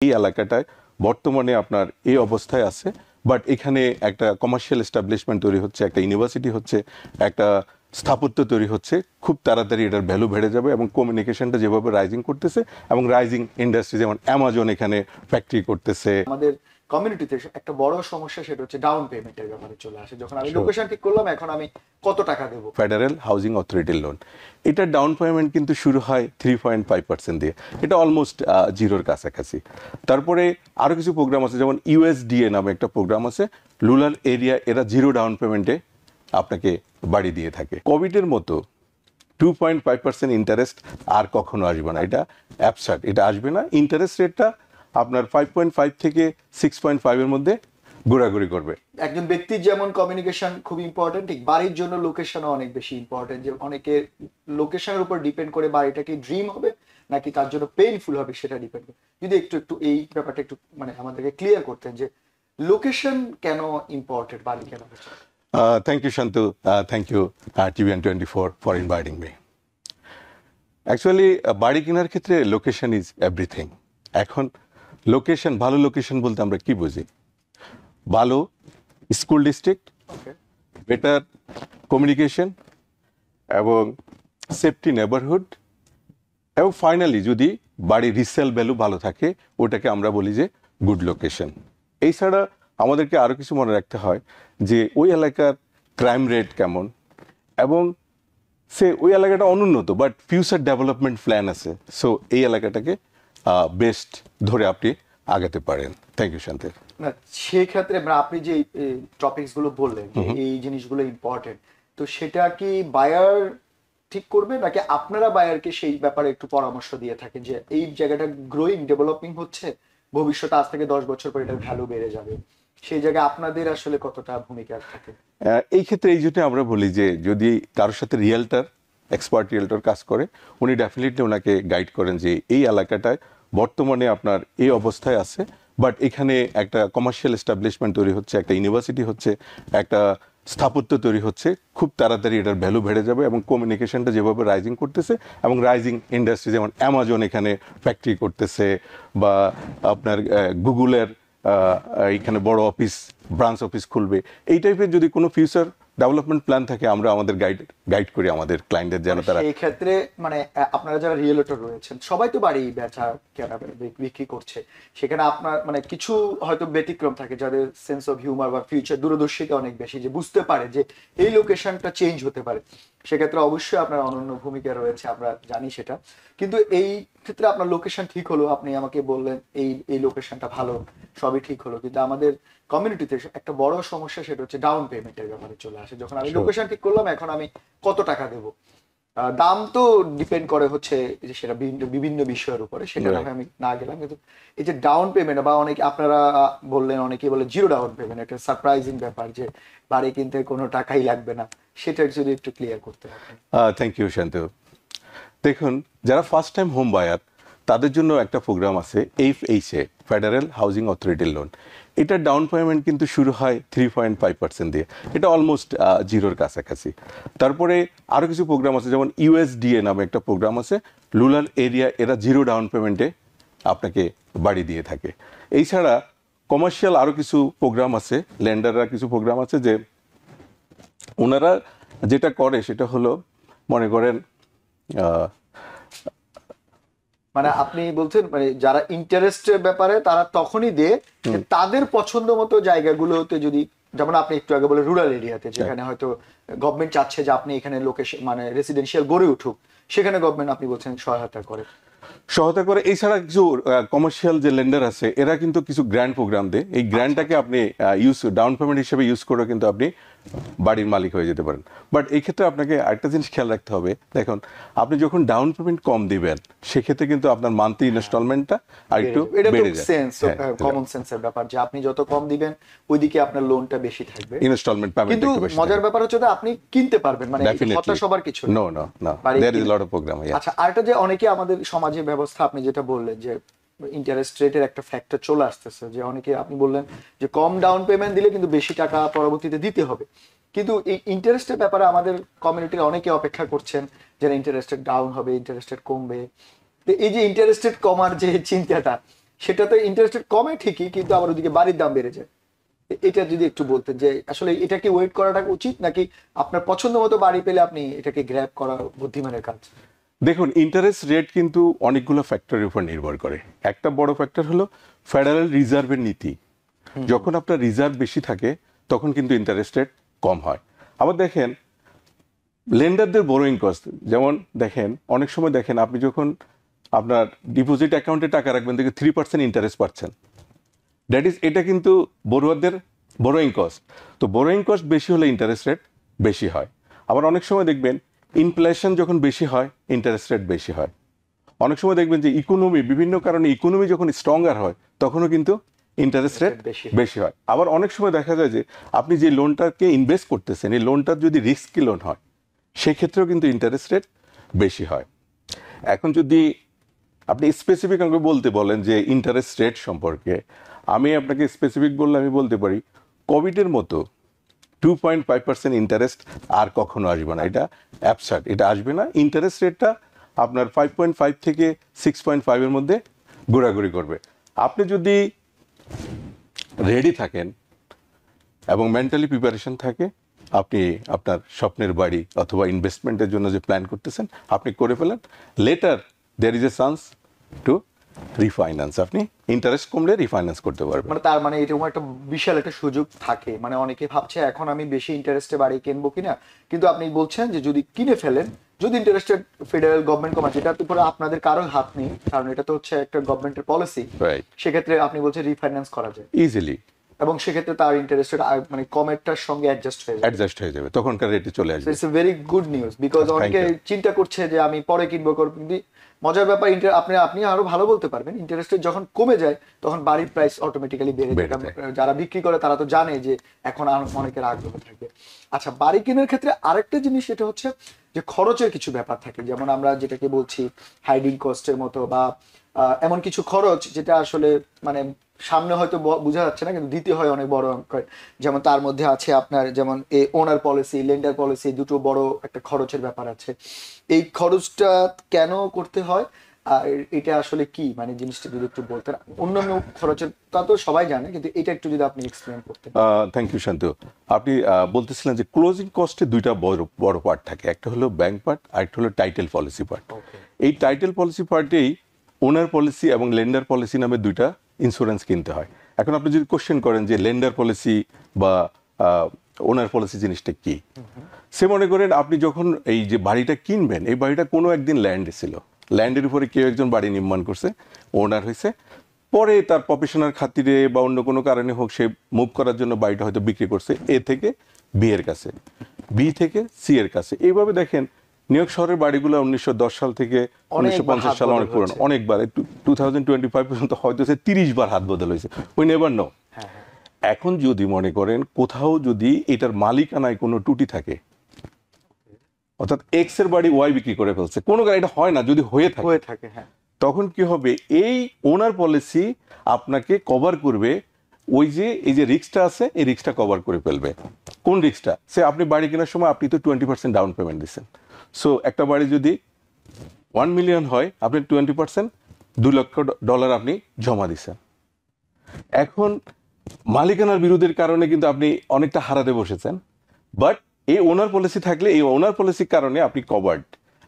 এই এলাকাটায় বর্তমানে আপনার এই অবস্থায় আছে, বাট এখানে একটা কমার্শিয়াল এস্টাবলিশমেন্ট তৈরি হচ্ছে, একটা ইউনিভার্সিটি হচ্ছে, একটা স্থাপত্য তৈরি হচ্ছে। খুব তাড়াতাড়ি এটার ভ্যালু বেড়ে যাবে এবং কমিউনিকেশনটা যেভাবে রাইজিং করতেছে এবং রাইজিং ইন্ডাস্ট্রি যেমন অ্যামাজন এখানে ফ্যাক্টরি করতেছে। আমাদের কমিউনিটিতে একটা বড় সমস্যা, সেটা হচ্ছে ডাউন পেমেন্টের ব্যাপারে চলে আসে। যখন আমি লোকেশন ঠিক করলাম, এখন আমি কত টাকা দেবো? ফেডারেল হাউজিং অথরিটির লোন, এটার ডাউন পেমেন্ট কিন্তু শুরু হয় 3.5% দিয়ে, এটা অলমোস্ট জিরোর কাছাকাছি। তারপরে আরও কিছু প্রোগ্রাম আছে, যেমন ইউএসডিএ নামে একটা প্রোগ্রাম আছে, রুরাল এরিয়া, এরা জিরো ডাউন পেমেন্টে আপনাকে বাড়ি দিয়ে থাকে। কোভিডের মতো 2.5% ইন্টারেস্ট আর কখনো আসবে না, এটা অ্যাবসার্ড, এটা আসবে না। ইন্টারেস্ট রেটটা আপনার 5.5 থেকে 6.5 এর মধ্যে ঘোরাঘুরি করবে। একজন ব্যক্তির যেমন কমিউনিকেশন খুব ইম্পর্টেন্ট, ঠিক বাড়ির জন্য লোকেশনও অনেক বেশি ইম্পর্টেন্ট। যে অনেকে লোকেশনের উপর ডিপেন্ড করে বাড়িটা কি ড্রিম হবে নাকি তার জন্য পেইনফুল হবে, সেটা ডিপেন্ড করে। যদি একটু এই ব্যাপারটা একটু আমাদেরকে ক্লিয়ার করতেন যে লোকেশন কেন ইম্পর্টেন্ট, বাড়ি কেন? Thank you, Shantu. Thank you, TVN24 for inviting me. Actually, বাড়ি কেনার ক্ষেত্রে লোকেশন ইজ এভরিথিং। এখন লোকেশন, ভালো লোকেশন বলতে আমরা কি বুঝি? ভালো স্কুল ডিস্ট্রিক্ট, বেটার কমিউনিকেশন এবং সেফটি নেবারহুড, এবং ফাইনালি যদি বাড়ির রিসেল ভ্যালু ভালো থাকে, ওটাকে আমরা বলি যে গুড লোকেশন। এছাড়া আমাদেরকে আরও কিছু মনে রাখতে হয় যে ওই এলাকার ক্রাইম রেট কেমন, এবং ওই এলাকাটা অনুন্নত বাট ফিউচার ডেভেলপমেন্ট প্ল্যান আছে, সো এই এলাকাটাকে বেস্ট ধরে আপনি আগাতে পারেন। থ্যাংক ইউ শান্তি। না, সেক্ষেত্রে আপনি যে টপিকস গুলো বললেন যে এই জিনিসগুলো ইম্পর্টেন্ট, তো সেটা কি বায়ার ঠিক করবে নাকি আপনারা বায়ারকে সেই ব্যাপারে একটু পরামর্শ দিয়ে থাকেন যে এই জায়গাটা গ্রোয়িং, ডেভেলপিং হচ্ছে, ভবিষ্যতে আজ থেকে 10 বছর পর এটার ভ্যালু বেড়ে যাবে, সেই জায়গায় আপনাদের আসলে কতটা ভূমিকা থাকে? এই ক্ষেত্রে এই জন্য আমরা বলি যে যদি কারোর সাথে রিয়েলটার, এক্সপার্ট রিয়েলটার কাজ করে, উনি ডেফিনেটলি ওনাকে গাইড করেন যে এই এলাকাটায় বর্তমানে আপনার এই অবস্থায় আছে, বাট এখানে একটা কমার্শিয়াল এস্টাবলিশমেন্ট তৈরি হচ্ছে, একটা ইউনিভার্সিটি হচ্ছে, একটা স্থাপত্য তৈরি হচ্ছে। খুব তাড়াতাড়ি এটার ভ্যালু বেড়ে যাবে এবং কমিউনিকেশনটা যেভাবে রাইজিং করতেছে এবং রাইজিং ইন্ডাস্ট্রি যেমন অ্যামাজন এখানে ফ্যাক্টরি করতেছে, বা আপনার গুগলের এখানে বড় অফিস, ব্রাঞ্চ অফিস খুলবে, এই টাইপের যদি কোনো ফিউচার ডেভেলপমেন্ট প্ল্যান থাকে, আমরা আমাদের গাইড করি আমাদের ক্লায়েন্টদের, যেন তারা এই ক্ষেত্রে আপনারা যারা রিয়েলটর রয়েছেন সবাই তো বাড়ি বেচা কেনা বিক্রি করছে, সেখানে আপনার কিছু হয়তো ব্যতিক্রম থাকে যাদের সেন্স অফ হিউমার বা ফিউচার দূরদর্শিতা অনেক বেশি, যে বুঝতে পারে যে এই লোকেশনটা চেঞ্জ হতে পারে। সেক্ষেত্রে অবশ্যই আপনার অনন্য ভূমিকা রয়েছে, আমরা জানি সেটা। কিন্তু এই ক্ষেত্রে আপনার লোকেশন ঠিক হলো, আপনি আমাকে বললেন এই লোকেশনটা ভালো, সবই ঠিক হলো, কিন্তু আমাদের কমিউনিটিতে একটা বড় সমস্যা, সেটা হচ্ছে ডাউন পেমেন্টের ব্যাপারে চলে আসে। যখন আমি লোকেশন ঠিক করলাম, এখন আমি কত টাকা দেবো? দাম তো ডিপেন্ড করে হচ্ছে যে সেটা বিভিন্ন বিষয়ের উপরে, সেটা আমি না গেলাম, কিন্তু এই যে ডাউন পেমেন্ট, বা অনেকে আপনারা বললেন, অনেকে বলে জিরো ডাউন পেমেন্ট, একটা সারপ্রাইজিং ব্যাপার যে বাড়ি কিনতে কোনো টাকাই লাগবে না, সেটা যদি একটু ক্লিয়ার করতে পারেন। Thank you Shantu. দেখুন, যারা ফার্স্ট টাইম হোম বায়ার, তাদের জন্য একটা প্রোগ্রাম আছে, এফএইচএ, ফেডারেল হাউজিং অথরিটির লোন। এটার ডাউন পেমেন্ট কিন্তু শুরু হয় 3.5% দিয়ে, এটা অলমোস্ট জিরোর কাছাকাছি। তারপরে আরও কিছু প্রোগ্রাম আছে, যেমন ইউএসডিএ নামে একটা প্রোগ্রাম আছে, রুরাল এরিয়া, এরা জিরো ডাউন পেমেন্টে আপনাকে বাড়ি দিয়ে থাকে। এছাড়া কমার্শিয়াল আরও কিছু প্রোগ্রাম আছে, ল্যান্ডাররা কিছু প্রোগ্রাম আছে, যে ওনারা যেটা করে সেটা হলো, মনে করেন আপনি বলছেন যারা ইন্টারেস্টের ব্যাপারে তারা তখনই দেয় তাদের পছন্দ মতো জায়গাগুলোতে, যদি যেমন আপনি একটু আগে বলে রুরাল এরিয়াতে, যেখানে হয়তো গভর্নমেন্ট চাচ্ছে যে আপনি এখানে লোকেশন রেসিডেন্সিয়াল গড়ে উঠুক, সেখানে গভর্নমেন্ট আপনি বলছেন সহায়তা করে। এছাড়া কিছু কমার্শিয়াল যে লেন্ডার আছে, এরা কিন্তু কিছু গ্র্যান্ড প্রোগ্রাম দেয়। এই গ্র্যান্ডটাকে আপনি ডাউন পেমেন্ট হিসেবে ইউজ করে কিন্তু আপনি বাড়ির মালিক হয়ে যেতে পারেন। বাট এই ক্ষেত্রে আপনাকে আরেকটা জিনিস খেয়াল রাখতে হবে, দেখুন, আপনি যখন ডাউন পেমেন্ট কম দিবেন, সেক্ষেত্রে কিন্তু আপনার মান্থলি ইনস্টলমেন্টটা আর একটু বেড়ে যায়। কমন সেন্সের ব্যাপার যে আপনি যত কম দিবেন ওইদিকে আপনার লোনটা বেশি থাকবে, ইনস্টলমেন্ট পেমেন্ট। কিন্তু মজার ব্যাপার হচ্ছে যে আপনি কিনতে পারবেন, হতাশ হবার কিছু no, there is lot of program. আচ্ছা, আরেকটা যে অনেকে আমাদের সমাজে ব্যবস্থা, আপনি যেটা বললেন যে ইন্টারেস্ট রেটের একটা ফ্যাক্টর চলে আসতেছে, যে অনেকে আপনি বললেন যে কম ডাউন পেমেন্ট দিলে কিন্তু বেশি টাকা পরবর্তীতে দিতে হবে, কিন্তু এই ইন্টারেস্টের ব্যাপারে আমাদের কমিউনিটির অনেকে অপেক্ষা করছেন যে ইন্টারেস্টেড ডাউন হবে, ইন্টারেস্টেড কমবে। তো এই যে ইন্টারেস্টেড কমার যে চিন্তাটা, সেটাতে ইন্টারেস্ট রেট কমে ঠিকই, কিন্তু আবার ওদিকে বাড়ির দাম বেড়ে যায়। এটা যদি একটু বলতেন যে আসলে এটা কি ওয়েট করাটা উচিত, নাকি আপনার পছন্দ মতো বাড়ি পেলে আপনি এটাকে গ্র্যাব করা বুদ্ধিমানের কাজ? দেখুন, ইন্টারেস্ট রেট কিন্তু অনেকগুলো ফ্যাক্টরের উপর নির্ভর করে। একটা বড় ফ্যাক্টর হলো ফেডারেল রিজার্ভের নীতি। যখন আপনার রিজার্ভ বেশি থাকে তখন কিন্তু ইন্টারেস্ট রেট কম হয়। আবার দেখেন লেন্ডারদের বোরোইং কস্ট, যেমন দেখেন অনেক সময় দেখেন আপনি যখন আপনার ডিপোজিট অ্যাকাউন্টে টাকা রাখবেন দেখে 3% ইন্টারেস্ট পাচ্ছেন, দ্যাট ইজ এটা কিন্তু বড়ুয়াদের বোরোইং কস্ট। তো বোরোইং কস্ট বেশি হলে ইন্টারেস্ট রেট বেশি হয়। আবার অনেক সময় দেখবেন ইনফ্লেশন যখন বেশি হয় ইন্টারেস্ট রেট বেশি হয়। অনেক সময় দেখবেন যে ইকোনমি, বিভিন্ন কারণে ইকোনমি যখন স্ট্রঙ্গার হয় তখনও কিন্তু ইন্টারেস্ট রেট বেশি হয়। আবার অনেক সময় দেখা যায় যে আপনি যে লোনটাকে ইনভেস্ট করতেছেন এই লোনটার যদি রিস্কি লোন হয় সেক্ষেত্রেও কিন্তু ইন্টারেস্ট রেট বেশি হয়। এখন যদি আপনি স্পেসিফিক আমাকে বলতে বলেন যে ইন্টারেস্ট রেট সম্পর্কে, আমি আপনাকে স্পেসিফিক বললে আমি বলতে পারি কোভিডের মতো 2.5% ইন্টারেস্ট আর কখনো আসবে না। এটা অ্যাবসার্ড, এটা আসবে না। ইন্টারেস্ট রেটটা আপনার 5.5 থেকে 6.5 এর মধ্যে ঘোরাঘুরি করবে। আপনি যদি রেডি থাকেন এবং মেন্টালি প্রিপারেশন থাকে, আপনি আপনার স্বপ্নের বাড়ি অথবা ইনভেস্টমেন্টের জন্য যে প্ল্যান করতেছেন আপনি করে ফেলেন। Later there is a chance to refinance, আপনি ইন্টারেস্ট কমলে রিফাইন্যান্স করতে পারবেন। মানে তার মানে এরকম একটা বিশাল একটা সুযোগ থাকে। মানে অনেকে ভাবছে এখন আমি বেশি ইন্টারেস্টে বাড়ি কিনবো কিনা, কিন্তু আপনি বলছেন যে যদি কিনে ফেলেন, যদি ইন্টারেস্টেড ফেডারেল গভর্নমেন্ট কমায়, যেটার উপরে আপনাদের কারো হাত নেই, কারণ এটা তো হচ্ছে একটা গভর্নমেন্টের পলিসি, রাইট, সেক্ষেত্রে আপনি বলছেন রিফাইন্যান্স করা যায় ইজিলি, এবং সেক্ষেত্রে তার ইন্টারেস্টেড মানে কমেরটার সঙ্গে অ্যাডজাস্ট হয়ে যাবে, তখনকার রেটে চলে আসবে। It's a very good news, because অনেকে চিন্তা করছে যে আমি পরে কিনবো করবো, কিন্তু মজার ব্যাপার আপনি আপনি আরো ভালো বলতে পারবেন, ইন্টারেস্ট যখন কমে যায় তখন বাড়ির প্রাইস অটোমেটিক্যালি বেড়ে যায়। যারা বিক্রি করে তারা তো জানে যে এখন অনেকের আগ্রহ থাকবে। আচ্ছা, বাড়ি কেনার ক্ষেত্রে আরেকটা জিনিস, এটা হচ্ছে যে খরচের কিছু ব্যাপার থাকে, যেমন আমরা যেটাকে বলছি হাইডিং কস্টের মতো, বা এমন কিছু খরচ যেটা আসলে মানে সামনে হয়তো বোঝা যাচ্ছে না কিন্তু দিতে হয় অনেক বড় অঙ্কের। যেমন তার মধ্যে আছে আপনার যেমন ওনার পলিসি, লেন্ডার পলিসি, দুটো বড় একটা খরচের ব্যাপার আছে। এই খরচটা কেন করতে হয় আর এটা আসলে কি, মানে জিনিসটা যদি একটু বলতেন। অন্যান্য খরচের তা তো সবাই জানে, কিন্তু এটা একটু যদি আপনি এক্সপ্লেন করতেন। Thank you Shantu. আপনি বলতেছিলেন যে ক্লোজিং কস্টে দুইটা বড় পার্ট থাকে, একটা হলো ব্যাংক পার্ট আর একটা হলো টাইটেল পলিসি পার্ট। এই টাইটেল পলিসি পার্টেই ওনার পলিসি এবং লেন্ডার পলিসি নামে দুইটা ইন্স্যুরেন্স কিনতে হয়। এখন আপনি যদি কোশ্চেন করেন যে লেন্ডার পলিসি বা ওনার পলিসি জিনিসটা কি, সে মনে করেন আপনি যখন এই যে বাড়িটা কিনবেন, এই বাড়িটা কোনো একদিন ল্যান্ডে ছিল, ল্যান্ডের উপরে কেউ একজন বাড়ি নির্মাণ করছে, ওনার হয়েছে, পরে তার প্রফেশনাল খাতিরে বা অন্য কোনো কারণে হোক সে মুভ করার জন্য বাড়িটা হয়তো বিক্রি করছে এ থেকে বি এর কাছে, বি থেকে সি এর কাছে। এইভাবে দেখেন নিউ ইয়র্ক শহরের বাড়িগুলো 1910 সাল থেকে 1950 সাল অনেক পুরনো, অনেকবার 2025 পর্যন্ত হয়তো সে 30 বার হাত বদল হয়েছে, উই নেভার নো। এখন যদি মনে করেন কোথাও যদি এটার মালিকানায় কোনো ত্রুটি থাকে, অর্থাৎ এক্স এর বাড়ি ওয়াই বিক্রি করে ফেলছে, কোনো কারণে এটা হয় না, যদি হয়ে থাকে হ্যাঁ, তখন কি হবে, এই ওনার পলিসি আপনাকে কভার করবে। ওই যে এই যে রিস্কটা আছে এই রিস্কটা কভার করে ফেলবে। কোন রিস্কটা? সে আপনি বাড়ি কেনার সময় আপনি তো 20% ডাউন পেমেন্ট দিচ্ছেন। সো একটা বাড়ি যদি 1 মিলিয়ন হয় আপনি 20% $2 লক্ষ আপনি জমা দিচ্ছেন। এখন মালিকানার বিরোধের কারণে কিন্তু আপনি অনেকটা হারাতে বসেছেন, বাট এই ওনার পলিসি থাকলে এই ওনার পলিসির কারণে আপনি কভার্ড,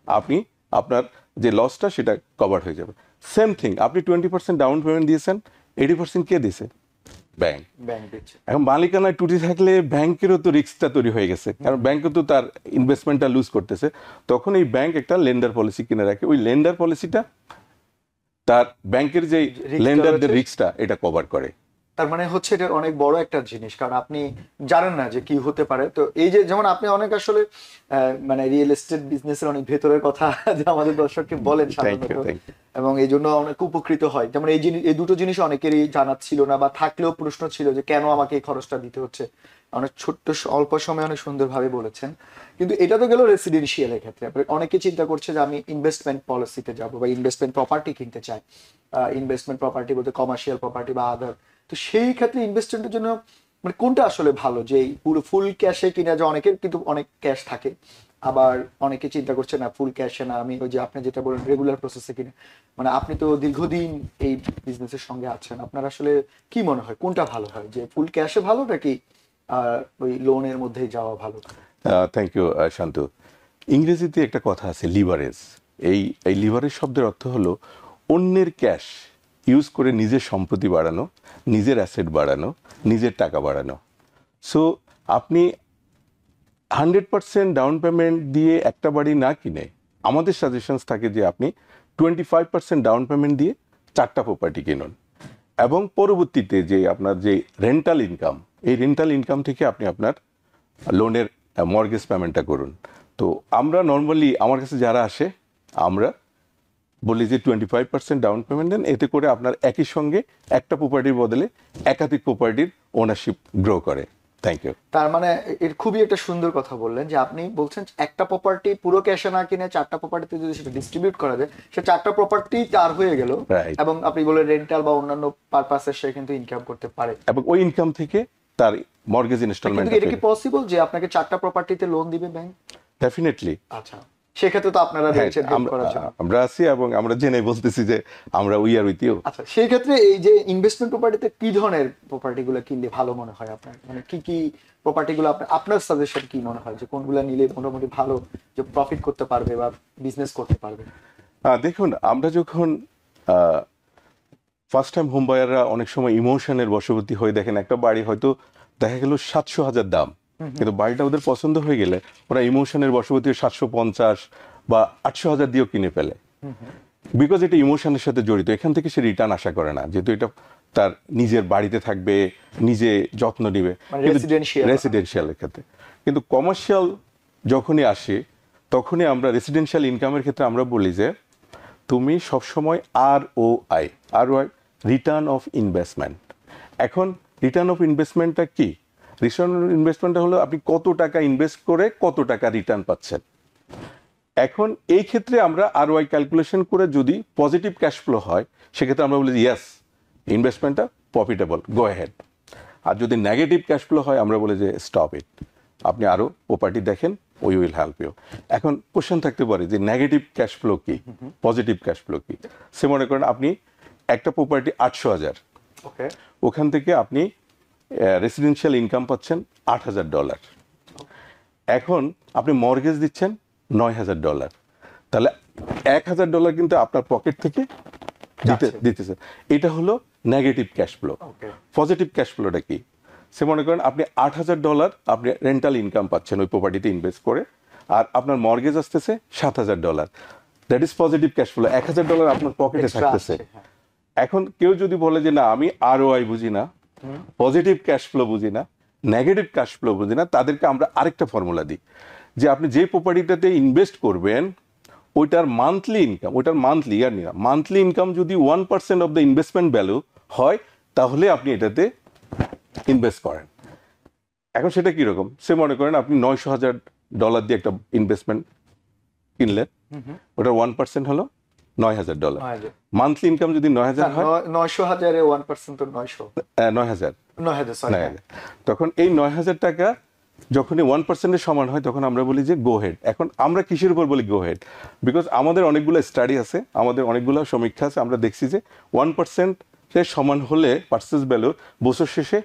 আপনি আপনার যে লসটা সেটা কভার হয়ে যাবে। সেম থিং, আপনি 20% ডাউন পেমেন্ট দিয়েছেন, 80% কে দিয়েছে? ব্যাংক। এখন মালিকানায় ত্রুটি থাকলে ব্যাংকেরও তো রিস্কটা তৈরি হয়ে গেছে, কারণ ব্যাংকও তো তার ইনভেস্টমেন্টটা লুজ করতেছে। তখন এই ব্যাংক একটা লেন্ডার পলিসি কিনে রাখে, ওই লেন্ডার পলিসিটা তার ব্যাংকের যে লেন্ডারদের রিস্কটা এটা কভার করে। তার মানে হচ্ছে এটা অনেক বড় একটা জিনিস, কারণ আপনি জানেন না যে কি হতে পারে। তো এই যে যেমন আপনি অনেক আসলে মানে রিয়েল এস্টেট বিজনেসের অনেক ভেতরের কথা যে আমাদের দর্শককে বলেন সাধারণত, এবং এই জন্য অনেক উপকৃত হয়। যেমন এই দুটো জিনিস অনেকেরই জানা ছিল না, বা থাকলেও প্রশ্ন ছিল যে কেন আমাকে এই খরচটা দিতে হচ্ছে। অনেক ছোট্ট অল্প সময়ে অনেক সুন্দরভাবে বলেছেন। কিন্তু এটা তো গেল রেসিডেন্সিয়ালের ক্ষেত্রে। অনেকে চিন্তা করছে যে আমি ইনভেস্টমেন্ট পলিসিতে যাব বা ইনভেস্টমেন্ট প্রপার্টি কিনতে চাই। ইনভেস্টমেন্ট প্রপার্টি বলতে কমার্শিয়াল প্রপার্টি বা আদার। তো সেই ক্ষেত্রে ইনভেস্টমেন্টের জন্য মানে কোনটা আসলে ভালো, যে পুরো ফুল ক্যাশে কিনা, যে অনেকের কিন্তু অনেক ক্যাশ থাকে, আবার অনেকে চিন্তা করছে না ফুল ক্যাশে না, আমি ওই যে আপনি যেটা বলেন রেগুলার প্রসেসে কিনে, মানে আপনি তো দীর্ঘদিন এই বিজনেসের সঙ্গে আছেন, আপনার আসলে কি মনে হয় কোনটা ভালো হয়, যে ফুল ক্যাশে ভালো নাকি ওই লোনের মধ্যেই যাওয়া ভালো? Thank you Shantu. ইংরেজিতে একটা কথা আছে লিভারেজ। এই লিভারেজ শব্দের অর্থ হলো অন্যের ক্যাশ ইউজ করে নিজের সম্পত্তি বাড়ানো, নিজের অ্যাসেট বাড়ানো, নিজের টাকা বাড়ানো। সো আপনি 100% ডাউন পেমেন্ট দিয়ে একটা বাড়ি না কিনে আমাদের সাজেশনস থাকে যে আপনি 25% ডাউন পেমেন্ট দিয়ে 4টা প্রপার্টি কিনুন, এবং পরবর্তীতে যে আপনার যে রেন্টাল ইনকাম, এই রেন্টাল ইনকাম থেকে আপনি আপনার লোনের মর্গেজ পেমেন্টটা করুন। তো আমরা নর্মালি আমার কাছে যারা আসে আমরা বলি যে 25% ডাউন পেমেন্ট দেন, এতে করে আপনার একই সঙ্গে একটা প্রপার্টির বদলে একাধিক প্রপার্টির ওনারশিপ গ্রো করে। Thank you. তার মানে এর খুবই একটা সুন্দর কথা বললেন যে আপনি বলছেন একটা প্রপার্টি পুরো ক্যাশে না কিনে 4টা প্রপার্টিতে যদি সেটা ডিস্ট্রিবিউট করা যায়, সে 4টা প্রপার্টি তার হয়ে গেল, Right. এবং আপনি বলেন রেন্টাল বা অন্যান্য পারপাসে সে কিন্তু ইনকাম করতে পারে। এবং ওই ইনকাম থেকে তার মর্গেজ কিন্তু ইনস্টলমেন্ট এটা কি পসিবল যে আপনাকে 4টা প্রপার্টিতে লোন দিবে ব্যাংক? ডেফিনেটলি। আচ্ছা, সেক্ষেত্রে তো আপনারা রয়েছেন হেল্প করার জন্য। আমরা আছি এবং আমরা জেনে বলতেছি যে আমরা উই আর উইথ ইউ। আচ্ছা, সেই ক্ষেত্রে এই যে ইনভেস্টমেন্ট প্রপার্টিতে কি ধরনের প্রপার্টিগুলো কিনলে ভালো মনে হয় আপনার, মানে কি কি প্রপার্টিগুলো আপনার সাজেশন কি মনে হয় যে কোনগুলো নিলে মোটামুটি ভালো, যে প্রফিট করতে পারবে বা বিজনেস করতে পারবে? দেখুন, আমরা যখন ফার্স্ট টাইম হোম বায়াররা অনেক সময় ইমোশনের বশবর্তী হয়ে দেখেন একটা বাড়ি হয়তো দেখা গেল 700,000 দাম, কিন্তু বাড়িটা ওদের পছন্দ হয়ে গেলে ওরা ইমোশনের বশবর্তী 750 বা 800,000 দিয়েও কিনে ফেলে, বিকজ এটা ইমোশনের সাথে জড়িত। এখান থেকে সে রিটার্ন আশা করে না, যেহেতু এটা তার নিজের বাড়িতে থাকবে, নিজে যত্ন নিবে, রেসিডেন্সিয়ালের ক্ষেত্রে। কিন্তু কমার্শিয়াল যখনই আসে তখনই আমরা রেসিডেন্সিয়াল ইনকামের ক্ষেত্রে আমরা বলি যে তুমি সবসময় ROI রিটার্ন অফ ইনভেস্টমেন্ট। এখন রিটার্ন অফ ইনভেস্টমেন্টটা কি? রিটার্ন অফ ইনভেস্টমেন্টটা হলো আপনি কত টাকা ইনভেস্ট করে কত টাকা রিটার্ন পাচ্ছেন। এখন এই ক্ষেত্রে আমরা ROI ক্যালকুলেশন করে যদি পজিটিভ ক্যাশ ফ্লো হয় সেক্ষেত্রে আমরা বলি ইয়েস ইনভেস্টমেন্টটা প্রফিটেবল, গো অ্যাহেড। আর যদি নেগেটিভ ক্যাশ ফ্লো হয় আমরা বলি যে স্টপ ইট, আপনি আরও প্রপার্টি দেখেন, উই উইল হেল্প ইউ। এখন কোশ্চেন থাকতে পারে যে নেগেটিভ ক্যাশ ফ্লো কি, পজিটিভ ক্যাশ ফ্লো কি? সে মনে করেন আপনি একটা প্রপার্টি 800,000, ওখান থেকে আপনি রেসিডেন্সিয়াল ইনকাম পাচ্ছেন $8,000, এখন আপনি মর্গেজ দিচ্ছেন $9,000, তাহলে $1,000 কিন্তু আপনার পকেট থেকে দিতেছে। এটা হলো negative cash flow. Positive cash ফ্লোটা কি? সে মনে করেন আপনি $8,000 আপনি রেন্টাল ইনকাম পাচ্ছেন ওই প্রপার্টিতে ইনভেস্ট করে, আর আপনার মর্গেজ আসতেছে $7,000, that is positive case flow. $1,000 আপনার পকেটে থাকতেছে। এখন কেউ যদি বলে যে না আমি ROI বুঝি না, পজিটিভ ক্যাশ ফ্লো বুঝি না, নেগেটিভ ক্যাশ ফ্লো বুঝি না, তাদেরকে আমরা আরেকটা ফর্মুলা দিই যে আপনি যে প্রপার্টিটাতে ইনভেস্ট করবেন ওইটার মান্থলি ইনকাম, ওইটার মান্থলি ইয়ার নিয়ে মান্থলি ইনকাম যদি 1% অফ দ্য ইনভেস্টমেন্ট ভ্যালু হয় তাহলে আপনি এটাতে ইনভেস্ট করেন। এখন সেটা কিরকম? সে মনে করেন আপনি $900,000 দিয়ে একটা ইনভেস্টমেন্ট কিনলেন, ওটার 1% হলো $9,000। মান্থলি ইনকাম যদি 9,000 হয়, 900,000 এ 1% তো 9,000, 9,000 তখন এই 9,000 টাকা যখনই 1%-এর সমান হয় তখন আমরা বলি যে গো হেড। এখন আমরা কিসের উপর বলি গো হেড? বিকজ আমাদের অনেকগুলো স্টাডি আছে, আমাদের অনেকগুলো সমীক্ষা আছে, আমরা দেখছি যে 1%-এর সমান হলে পারচেজ ভ্যালু বছর শেষে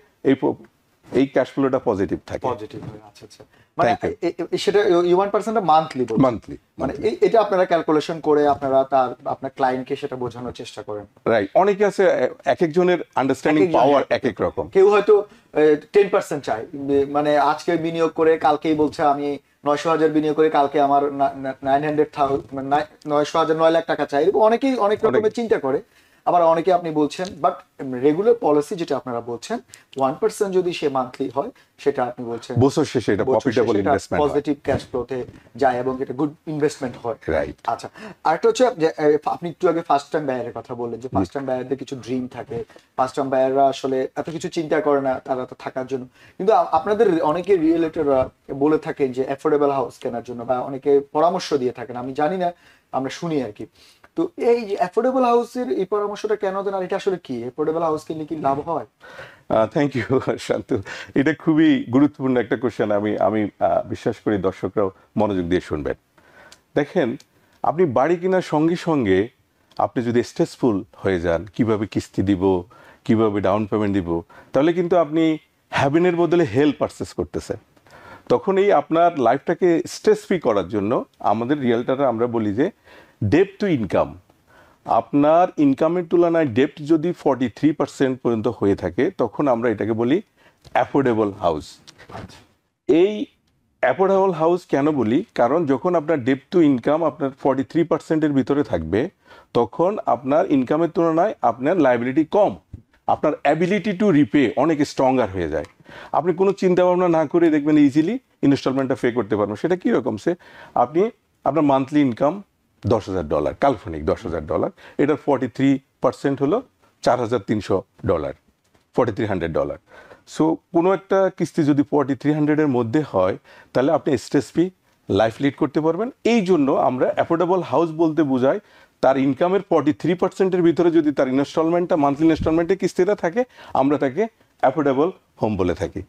এই ক্যাশ ফ্লোটা পজিটিভ থাকে। পজিটিভ হয়, আচ্ছা আচ্ছা। মানে সেটা 1% মান্থলি, মানে এটা আপনারা ক্যালকুলেশন করে আপনারা আপনার ক্লায়েন্টকে সেটা বোঝানোর চেষ্টা করেন। রাইট। অনেকে আছে এক একজনের আন্ডারস্ট্যান্ডিং পাওয়ার এক এক রকম। কেউ হয়তো 10% চায়, মানে আজকে বিনিয়োগ করে কালকেই বলছে আমি 900,000 বিনিয়োগ করে কালকে আমার 9 লাখ টাকা চাই, অনেকেই অনেক রকমের চিন্তা করে। আবার অনেকে আপনি বলছেন বাট রেগুলার পলিসি যেটা আপনারা বলছেন 1% যদি সে মান্থলি হয় সেটা আপনি বলছেন বছর শেষে এটা প্রফিটেবল ইনভেস্টমেন্ট হয়, পজিটিভ ক্যাশ ফ্লোতে যায় এবং এটা গুড ইনভেস্টমেন্ট হয়। রাইট। আচ্ছা, আরেকটা হচ্ছে যে আপনি একটু আগে ফার্স্ট টাইম বায়ারের কথা বললেন যে ফার্স্ট টাইম বায়ারদের কিছু ড্রিম থাকে, ফার্স্ট টাইম বায়াররা আসলে এত কিছু চিন্তা করে না তারা তো থাকার জন্য, কিন্তু আপনাদের অনেকে রিয়েলিটররা বলে থাকেন যে অ্যাফোর্ডেবল হাউস কেনার জন্য, বা অনেকে পরামর্শ দিয়ে থাকেন, আমি জানি না আমরা শুনি আর কি। তো এই যে অ্যাফোর্ডেবল হাউসের এই পরামর্শটা কেন দেন, আর এটা আসলে কি অ্যাফোর্ডেবল হাউস কিনলে কি লাভ হয়? থ্যাংক ইউ শান্তু, এটা খুবই গুরুত্বপূর্ণ একটা কোশ্চেন। আমি আমি বিশ্বাস করি দর্শকরাও মনোযোগ দিয়ে শুনবেন। দেখেন, আপনি বাড়ি কেনার সঙ্গে সঙ্গে আপনি যদি স্ট্রেসফুল হয়ে যান, কিভাবে কিস্তি দিব, কিভাবে ডাউন পেমেন্ট দিব, তাহলে কিন্তু আপনি হ্যাভেনের বদলে হেল পারচেস করতেছেন। তখন এই আপনার লাইফটাকে স্ট্রেস ফ্রি করার জন্য আমাদের রিয়েলটারে আমরা বলি যে ডেপ টু ইনকাম, আপনার ইনকামের তুলনায় ডেপ্ট যদি 43% পর্যন্ত হয়ে থাকে, তখন আমরা এটাকে বলি অ্যাফোর্ডেবল হাউস। এই অ্যাফোর্ডেবল হাউস কেন বলি? কারণ যখন আপনার ডেপ্ট টু ইনকাম আপনার 43%-এর ভিতরে থাকবে, তখন আপনার ইনকামের তুলনায় আপনার লায়াবিলিটি কম, আপনার অ্যাবিলিটি টু রিপে অনেক স্ট্রঙ্গার হয়ে যায়। আপনি কোনো চিন্তা ভাবনা না করে দেখবেন ইজিলি ইনস্টলমেন্টটা পে করতে পারবেন। সেটা কীরকম? সে আপনি আপনার মান্থলি ইনকাম $10,000, কাল্পনিক $10,000, এটার 43% হলো $4,300, $4,300। সো কোনো একটা কিস্তি যদি 4300-এর মধ্যে হয়, তাহলে আপনি স্ট্রেস ফ্রি লাইফ লিড করতে পারবেন। এই জন্য আমরা অ্যাফোর্ডেবল হাউস বলতে বোঝাই তার ইনকামের 43%-এর ভিতরে যদি তার ইনস্টলমেন্টটা, মান্থলি ইনস্টলমেন্টের কিস্তিটা থাকে, আমরা তাকে অ্যাফোর্ডেবল হোম বলে থাকি।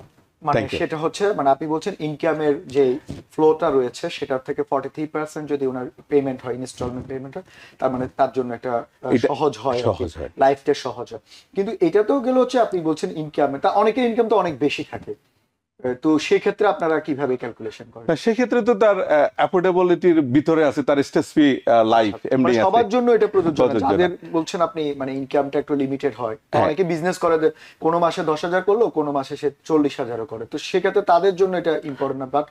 মানে সেটা হচ্ছে, মানে আপনি বলছেন ইনকামের যে ফ্লোটা রয়েছে সেটার থেকে 43% যদি ওনার পেমেন্ট হয়, ইনস্টলমেন্ট পেমেন্ট হয়, তার মানে তার জন্য একটা সহজ হয়, লাইফটা সহজ হয়। কিন্তু এটা তো গেল হচ্ছে আপনি বলছেন ইনকামে, তা অনেকের ইনকাম তো অনেক বেশি থাকে, তো সেই ক্ষেত্রে আপনারা কিভাবে ক্যালকুলেশন করেন? সেক্ষেত্রে তো তার অ্যাফোর্ডেবিলিটির ভিতরে আছে, তার স্ট্রেস ফ্রি লাইফ এমনি আছে। সবার জন্য এটা প্রযোজ্য না। যাদের বলছেন আপনি মানে ইনকামটা একটু লিমিটেড হয়, অনেকে বিজনেস করে, কোনো মাসে 10,000 করলো, কোনো মাসে সে 40,000 করে, তো সেক্ষেত্রে তাদের জন্য এটা ইম্পর্টেন্ট না। বাট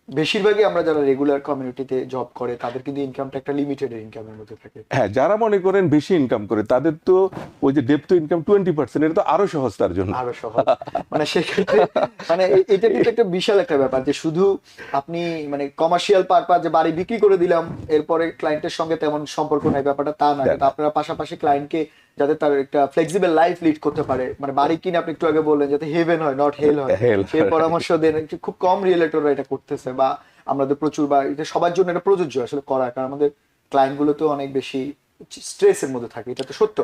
বেশিরভাগই আমরা যারা রেগুলার কমিউনিটিতে জব করে তাদের কিন্তু ইনকামটা একটা লিমিটেড ইনকামের মধ্যে থাকে। হ্যাঁ, যারা মনে করেন বেশি ইনকাম করে তাদের তো ওই যে ডেপ্ট টু ইনকাম 20%, এটা তো আরো সহজ তার জন্য, আরো সহজ। মানে সেক্ষেত্রে মানে এটা কিন্তু একটা বিশাল একটা ব্যাপার যে শুধু আপনি মানে কমার্শিয়াল পারপাস যে বাড়ি বিক্রি করে দিলাম এরপরে ক্লায়েন্টের সঙ্গে তেমন সম্পর্ক নাই, ব্যাপারটা তা না। আপনারা পাশাপাশি ক্লায়েন্টকে যাতে তার একটা ফ্লেক্সিবল লাইফ লিড করতে পারে, মানে বাড়ি কিনে আপনি একটু আগে বললেন যাতে হেভেন হয়, নট হেল হয়, সেই পরামর্শ দেন। খুব কম রিয়েলেটররা এটা করতেছে, বা আমাদের প্রচুর, বা এটা সবার জন্য এটা প্রযোজ্য আসলে করা, কারণ আমাদের ক্লায়েন্ট গুলো তো অনেক বেশি স্ট্রেসের মধ্যে থাকে, এটা তো সত্য।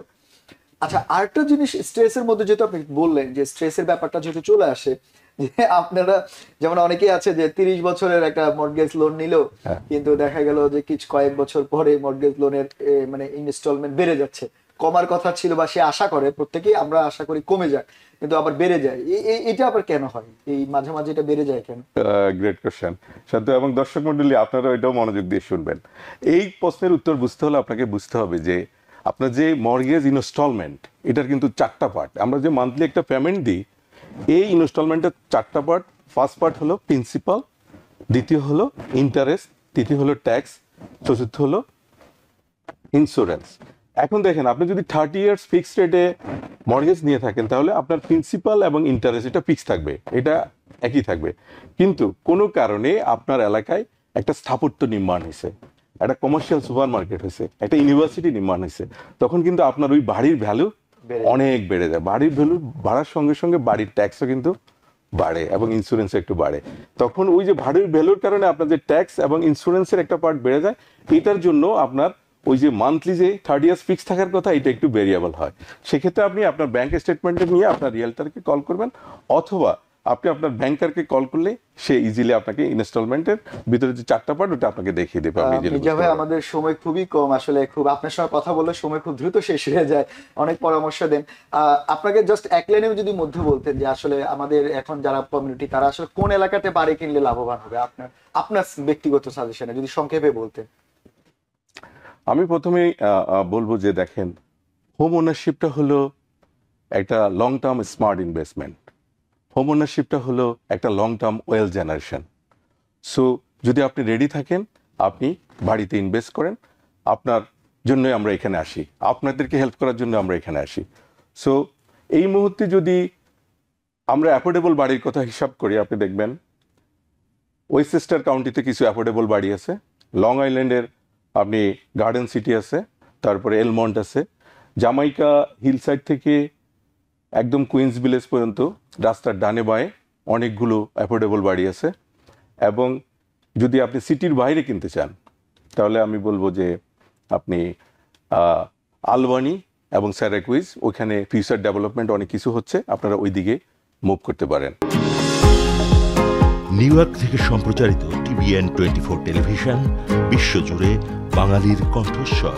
আচ্ছা, আরেকটা জিনিস স্ট্রেসের মধ্যে যেহেতু আপনি বললেন যে স্ট্রেসের ব্যাপারটা যেহেতু চলে আসে, যে আপনারা যেমন অনেকেই আছে যে 30 বছরের একটা মর্টগেজ লোন নিল, কিন্তু দেখা গেল যে কিছু কয়েক বছর পরে মর্টগেজ লোনের মানে ইনস্টলমেন্ট বেড়ে যাচ্ছে, কমার কথা ছিল বা সে আশা করে, প্রত্যেকেই আমরা আশা করি কমে যায়, কিন্তু আবার বেড়ে যায়। এটা আবার কেন হয়? এই মাঝে মাঝে এটা বেড়ে যায় কেন? গ্রেট কোশ্চেন শান্ত, এবং দর্শক মন্ডলী আপনারা এটাও মনোযোগ দিয়ে শুনবেন। এই প্রশ্নের উত্তর বুঝতে হলে আপনাকে বুঝতে হবে যে আপনার যে মর্গেজ ইনস্টলমেন্ট, এটার কিন্তু 4টা পার্ট। আমরা যে মান্থলি একটা পেমেন্ট দিই, এই ইনস্টলমেন্টের 4টা পার্ট। ফার্স্ট পার্ট হলো প্রিন্সিপাল, দ্বিতীয় হলো ইন্টারেস্ট, তৃতীয় হলো ট্যাক্স, চতুর্থ হলো ইন্স্যুরেন্স। এখন দেখেন, আপনি যদি 30 ইয়ার্স ফিক্সড রেটে মর্গেজ নিয়ে থাকেন, তাহলে আপনার প্রিন্সিপাল এবং ইন্টারেস্ট এটা ফিক্স থাকবে, এটা একই থাকবে। কিন্তু কোনো কারণে আপনার এলাকায় একটা স্থাপত্য নির্মাণ হয়েছে, একটা কমার্শিয়াল সুপার মার্কেট হয়েছে, একটা ইউনিভার্সিটি নির্মাণ হয়েছে, তখন কিন্তু আপনার ওই বাড়ির ভ্যালু অনেক বেড়ে যায়। বাড়ির ভ্যালু বাড়ার সঙ্গে সঙ্গে বাড়ির ট্যাক্সও কিন্তু বাড়ে এবং ইন্স্যুরেন্সও একটু বাড়ে। তখন ওই যে বাড়ির ভ্যালুর কারণে আপনার যে ট্যাক্স এবং ইন্স্যুরেন্সের একটা পার্ট বেড়ে যায়, এটার জন্য আপনার ওই যে মান্থলি যে 30 ইয়ার্স ফিক্স থাকার কথা, এটা একটু ভেরিয়েবল হয়। সেক্ষেত্রে আপনি আপনার ব্যাংক স্টেটমেন্টে নিয়ে আপনার রিয়েলটারকে কল করবেন, অথবা আপনি আপনার ব্যাংকারকে কল করলে সে ইজিলি আপনাকে ইনস্টলমেন্টের ভিতরে যে 4টা পার্ট ওটা আপনাকে দেখিয়ে দেবে। ভাই, আমাদের সময় খুবই কম আসলে, খুব আপনার সঙ্গে কথা বললে সময় খুব দ্রুত শেষ হয়ে যায়, অনেক পরামর্শ দেন। আপনাকে জাস্ট এক লাইনেও যদি মধ্যে বলতেন যে আসলে আমাদের এখন যারা কমিউনিটি তারা আসলে কোন এলাকাতে বাড়ি কিনলে লাভবান হবে, আপনার ব্যক্তিগত সাজেশনে যদি সংক্ষেপে বলতেন। আমি প্রথমেই বলবো যে দেখেন, হোম ওনারশিপটা হলো একটা long term smart investment. Home ওনারশিপটা হলো একটা long term wealth generation. So যদি আপনি রেডি থাকেন, আপনি বাড়িতে ইনভেস্ট করেন। আপনার জন্যই আমরা এখানে আসি, আপনাদেরকে হেল্প করার জন্য আমরা এখানে আসি। সো এই মুহূর্তে যদি আমরা অ্যাফোর্ডেবল বাড়ির কথা হিসাব করি, আপনি দেখবেন ওয়েস্টচেস্টার কাউন্টিতে কিছু অ্যাফোর্ডেবল বাড়ি আছে, লং আইল্যান্ডের আপনি গার্ডেন সিটি আছে, তারপরে এলমন্ট আছে, জামাইকা হিলসাইড থেকে একদম কুইন্স ভিলেজ পর্যন্ত রাস্তার ডানে বাঁয়ে অনেকগুলো অ্যাফোর্ডেবল বাড়ি আছে। এবং যদি আপনি সিটির বাইরে কিনতে চান, তাহলে আমি বলবো যে আপনি আলবানি এবং স্যারাকুইজ, ওইখানে ফিউচার ডেভেলপমেন্ট অনেক কিছু হচ্ছে, আপনারা ওই দিকে মুভ করতে পারেন। নিউ ইয়র্ক থেকে সম্প্রচারিত TVN 24 টেলিভিশন, বিশ্বজুড়ে বাঙালির কণ্ঠস্বর।